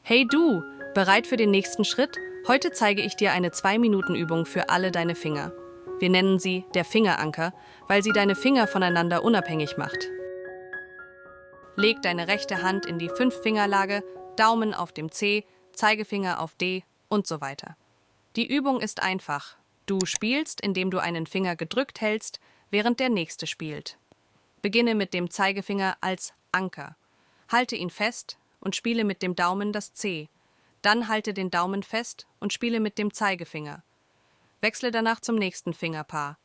Hey du, bereit für den nächsten Schritt? Heute zeige ich dir eine 2-Minuten-Übung für alle deine Finger. Wir nennen sie der Fingeranker, weil sie deine Finger voneinander unabhängig macht. Leg deine rechte Hand in die 5-Fingerlage, Daumen auf dem C, Zeigefinger auf D und so weiter. Die Übung ist einfach. Du spielst, indem du einen Finger gedrückt hältst, während der nächste spielt. Beginne mit dem Zeigefinger als Anker. Halte ihn fest und spiele mit dem Daumen das C. Dann halte den Daumen fest und spiele mit dem Zeigefinger. Wechsle danach zum nächsten Fingerpaar.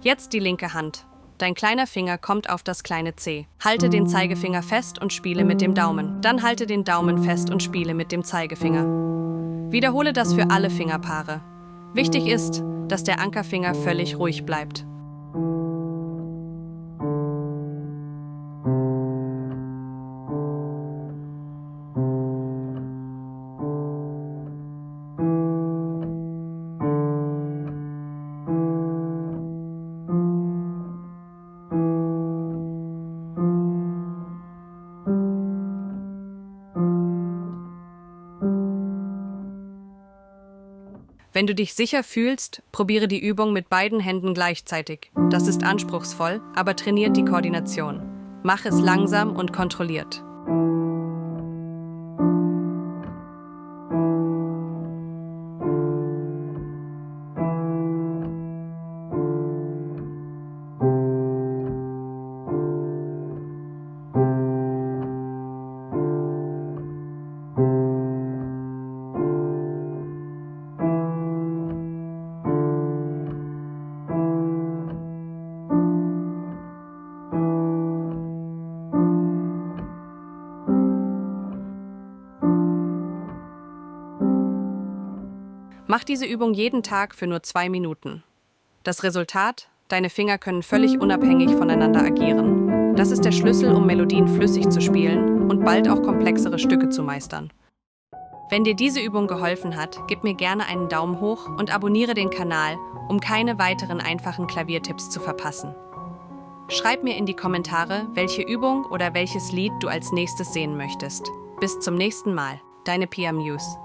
Jetzt die linke Hand. Dein kleiner Finger kommt auf das kleine C. Halte den Zeigefinger fest und spiele mit dem Daumen. Dann halte den Daumen fest und spiele mit dem Zeigefinger. Wiederhole das für alle Fingerpaare. Wichtig ist, dass der Ankerfinger völlig ruhig bleibt. Wenn du dich sicher fühlst, probiere die Übung mit beiden Händen gleichzeitig. Das ist anspruchsvoll, aber trainiert die Koordination. Mach es langsam und kontrolliert. Mach diese Übung jeden Tag für nur 2 Minuten. Das Resultat? Deine Finger können völlig unabhängig voneinander agieren. Das ist der Schlüssel, um Melodien flüssig zu spielen und bald auch komplexere Stücke zu meistern. Wenn dir diese Übung geholfen hat, gib mir gerne einen Daumen hoch und abonniere den Kanal, um keine weiteren einfachen Klaviertipps zu verpassen. Schreib mir in die Kommentare, welche Übung oder welches Lied du als nächstes sehen möchtest. Bis zum nächsten Mal, deine Pia Muse.